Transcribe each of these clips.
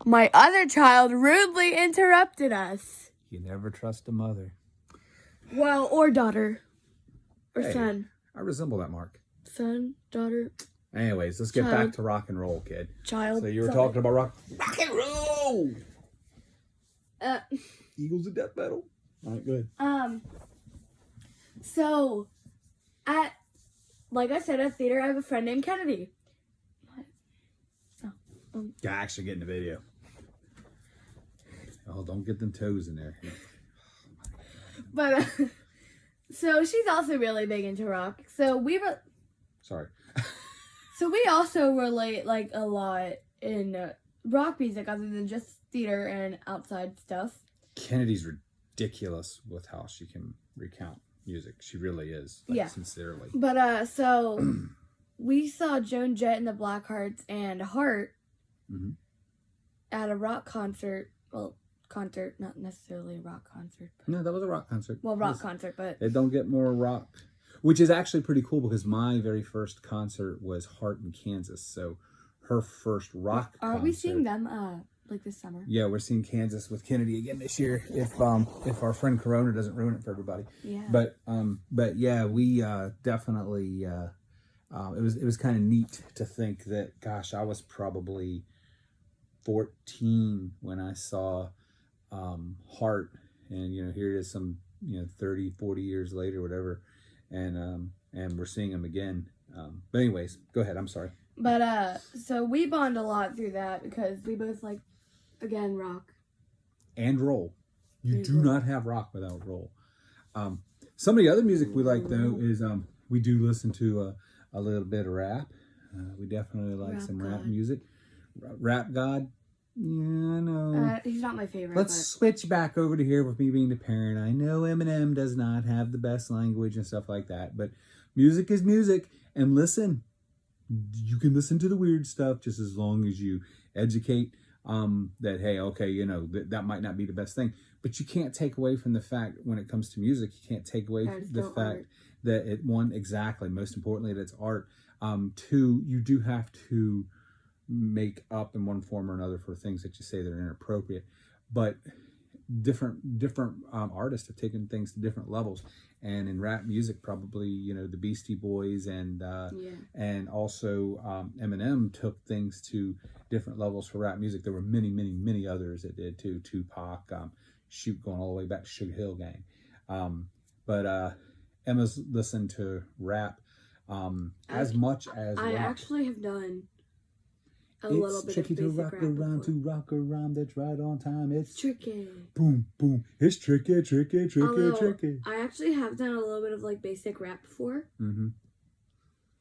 my other child rudely interrupted us. You never trust a mother. Well, or daughter. Or son. I resemble that, Mark. Son, daughter. Anyways, let's get back to rock and roll, kid. Child. So you were talking about rock and roll. Eagles of death metal. All right, good. So, like I said, at theater, I have a friend named Kennedy. Yeah, actually get in the video. Oh, don't get them toes in there. But, so she's also really big into rock. So we were... Sorry. So we also relate, like, a lot in rock music other than just theater and outside stuff. Kennedy's ridiculous with how she can recount music. She really is. Like, sincerely. But, so we saw Joan Jett and the Blackhearts and Heart at a rock concert. Well, concert, not necessarily a rock concert. But... No, that was a rock concert. Well, rock concert, but... They don't get more rock. Which is actually pretty cool because my very first concert was Heart in Kansas. So her first rock concert. Are we seeing them, like this summer? Yeah, we're seeing Kansas with Kennedy again this year. If our friend Corona doesn't ruin it for everybody. Yeah. But yeah, we definitely. It was kind of neat to think that. Gosh, I was probably 14 when I saw Heart, and here it is, some 30, 40 years later, whatever, and we're seeing them again. But anyways, go ahead. I'm sorry. But so we bond a lot through that because we both like, again, rock and roll. You do not have rock without roll. Some of the other music we like though is we do listen to a little bit of rap. We definitely like some rap music. Rap God. Yeah, I know. He's not my favorite. Let's switch back over to here with me being the parent. I know Eminem does not have the best language and stuff like that, but music is music. And listen, you can listen to the weird stuff just as long as you educate that, hey, okay, that might not be the best thing. But you can't take away from the fact when it comes to music, you can't take away the fact that most importantly, that it's art. Two, you do have to make up in one form or another for things that you say that are inappropriate, but different artists have taken things to different levels, and in rap music probably the Beastie Boys and also Eminem took things to different levels for rap music. There were many others that did too. Tupac, going all the way back to Sugar Hill Gang, but Emma's listened to rap as much as I rock. Actually have done a little bit tricky of to basic rock rap around, before. to rock around that's right on time. It's tricky. Boom, boom. It's tricky. Although, I actually have done a little bit of like basic rap before.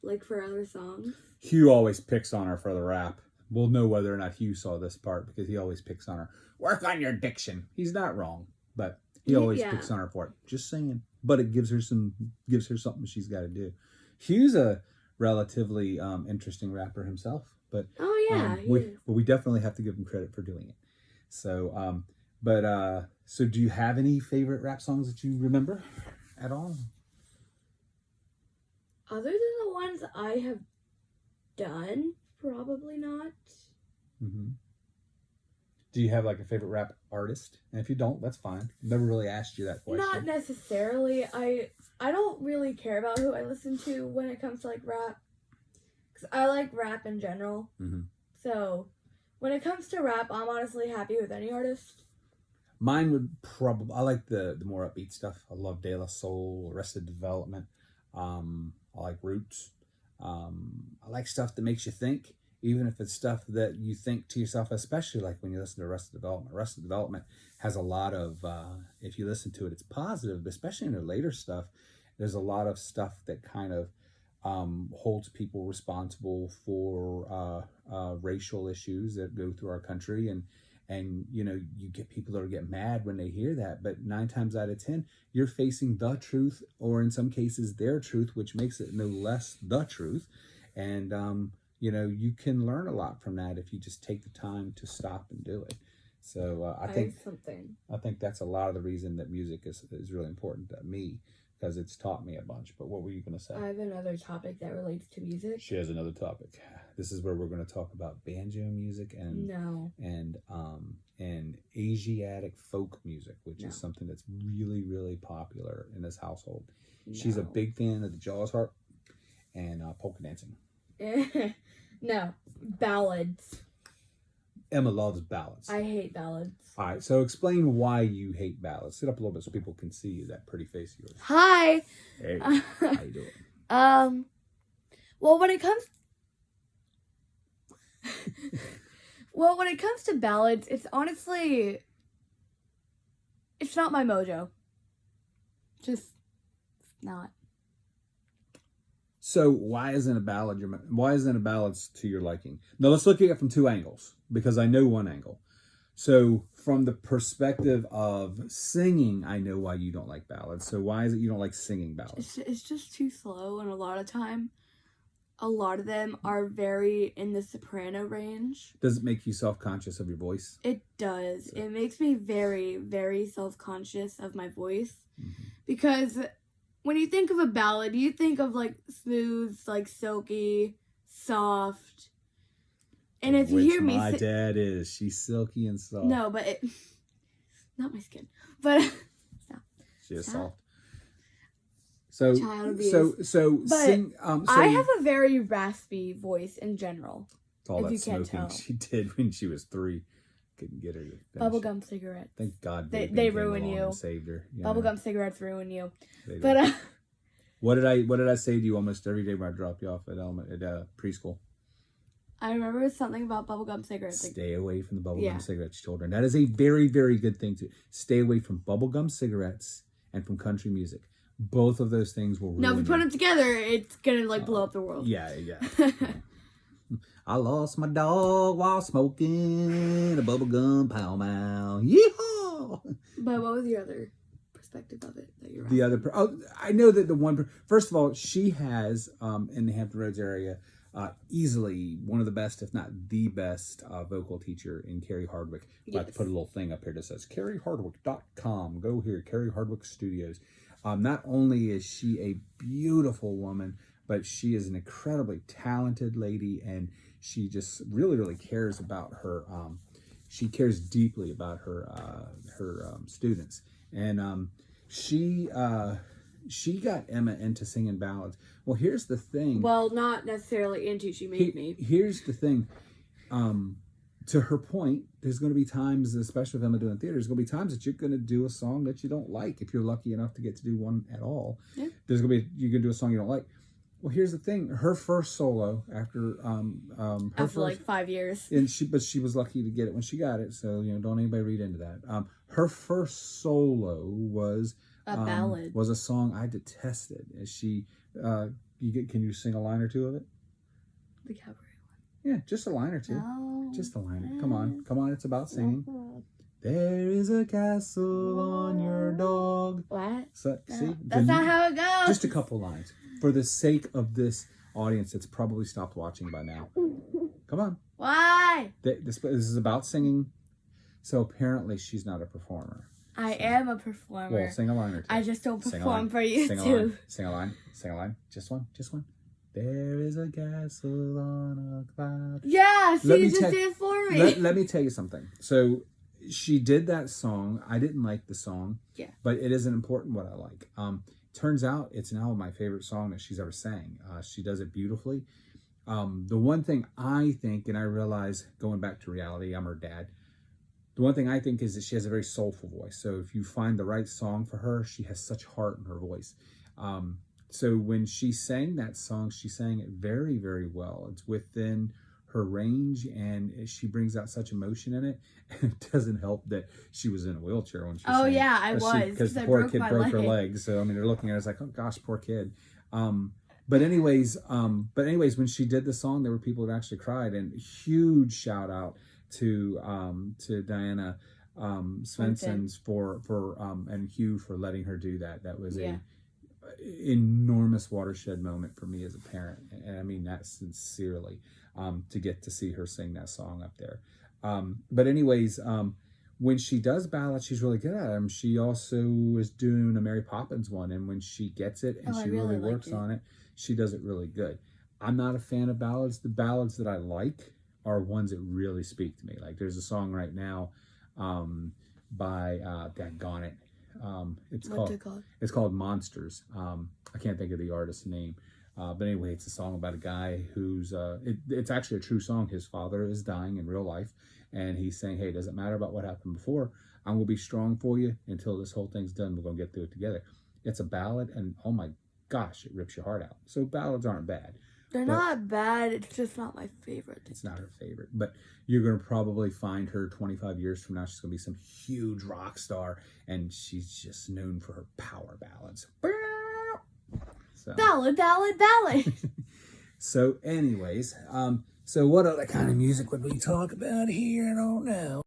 Like for other songs. Hugh always picks on her for the rap. We'll know whether or not Hugh saw this part because he always picks on her. Work on your diction. He's not wrong, but he always picks on her for it. Just saying. But it gives her something she's got to do. Hugh's a relatively interesting rapper himself. But we definitely have to give him credit for doing it. So, so do you have any favorite rap songs that you remember at all? Other than the ones I have done, probably not. Do you have like a favorite rap artist? And if you don't, that's fine. I've never really asked you that question. Not necessarily. I don't really care about who I listen to when it comes to like rap. I like rap in general. So, when it comes to rap, I'm honestly happy with any artist. Mine would probably... I like the more upbeat stuff. I love De La Soul, Arrested Development. I like Roots. I like stuff that makes you think, even if it's stuff that you think to yourself, especially like when you listen to Arrested Development. Arrested Development has a lot of... if you listen to it, it's positive, especially in their later stuff. There's a lot of stuff that kind of holds people responsible for racial issues that go through our country, and you get people that get mad when they hear that, but 9 times out of 10 you're facing the truth, or in some cases their truth, which makes it no less the truth. And you can learn a lot from that if you just take the time to stop and do it. So I think that's a lot of the reason that music is really important to me, because it's taught me a bunch. But what were you going to say? I have another topic that relates to music. She has another topic. This is where we're going to talk about banjo music and Asiatic folk music, which is something that's really, really popular in this household. She's a big fan of the Jaws harp and polka dancing. No, ballads. Emma loves ballads. I hate ballads. All right, so explain why you hate ballads. Sit up a little bit so people can see that pretty face of yours. Hi. Hey, how you doing? Well, when it comes to ballads, it's honestly, it's not my mojo. Just not. So why isn't a ballad to your liking? Now let's look at it from two angles, because I know one angle. So from the perspective of singing, I know why you don't like ballads. So why is it you don't like singing ballads? It's just too slow, and a lot of them are very in the soprano range. Does it make you self-conscious of your voice? It does. So. It makes me very, very self-conscious of my voice. Mm-hmm. Because when you think of a ballad, you think of like smooth, like silky, soft. And if you hear me, my dad is. She's silky and soft. No, but not my skin. But stop. She is soft. So, sing. I have a very raspy voice in general. It's all that smoking she did when she was 3. Couldn't get her to finish. Bubblegum cigarettes. Thank God they ruin you. And saved her. Bubblegum cigarettes ruin you. But what did I say to you almost every day when I dropped you off at preschool? I remember something about bubblegum cigarettes. Stay away from the bubblegum cigarettes, children. That is a very, very good thing to stay away from bubblegum cigarettes and from country music. Both of those things will ruin Now, if we put them together, it's gonna blow up the world. Yeah. I lost my dog while smoking a bubblegum pow mow. Yeehaw! But what was your other perspective of it that you're I know that the one. First of all, she has in the Hampton Roads area. Easily one of the best, if not the best, vocal teacher in Carrie Hardwick. I'd like to put a little thing up here that says carriehardwick.com. Go here, Carrie Hardwick Studios. Not only is she a beautiful woman, but she is an incredibly talented lady, and she just really, really cares about her. She cares deeply about her students, and she got Emma into singing ballads. Well, here's the thing. Well, not necessarily into. She made me. Here's the thing. To her point, there's going to be times, especially with Emma doing theater, there's going to be times that you're going to do a song that you don't like. If you're lucky enough to get to do one at all, you're going to do a song you don't like. Well, here's the thing. Her first solo after like 5 years, and she was lucky to get it when she got it. So don't anybody read into that. Her first solo was a ballad. Was a song I detested. As she, can you sing a line or two of it? The cabaret one. Yeah, just a line or two. No. Just a line. Come on. It's about singing. There is a castle on your dog. What? So, see, that's not how it goes. Just a couple lines. For the sake of this audience that's probably stopped watching by now. Come on. Why? This is about singing. So apparently she's not a performer. I am a performer. Well, sing a line or two. I just don't perform for you Sing a line. Just one. There is a castle on a cloud. Yeah, she just did it for me. Let me tell you something. So she did that song. I didn't like the song. Yeah. But it isn't important what I like. Turns out it's now my favorite song that she's ever sang. She does it beautifully. The one thing I think, and I realize going back to reality, I'm her dad. The one thing I think is that she has a very soulful voice. So if you find the right song for her, she has such heart in her voice. So when she sang that song, she sang it very, very well. It's within her range, and she brings out such emotion in it. And it doesn't help that she was in a wheelchair when she sang. Oh, yeah, I was. Because the poor kid broke her legs. So, I mean, they're looking at her, it's like, oh, gosh, poor kid. But anyways, when she did the song, there were people that actually cried. And huge shout out to Diana Svensson's for and Hugh for letting her do that. That was a enormous watershed moment for me as a parent, and I mean that sincerely, to get to see her sing that song up there. But anyways, when she does ballads, she's really good at them. She also is doing a Mary Poppins one, and when she gets it and she really works on it, she does it really good. I'm not a fan of ballads. The ballads that I like are ones that really speak to me. Like there's a song right now by daggone it. What's it called? It's called Monsters. I can't think of the artist's name. But anyway, it's a song about a guy who's, it's actually a true song. His father is dying in real life. And he's saying, hey, it doesn't matter about what happened before. I'm going to be strong for you until this whole thing's done. We're going to get through it together. It's a ballad. And oh my gosh, it rips your heart out. So ballads aren't bad. They're not bad. It's just not my favorite. It's not her favorite. But you're going to probably find her 25 years from now. She's going to be some huge rock star. And she's just known for her power ballads. So. Ballad. So anyways, so what other kind of music would we talk about here? I don't know.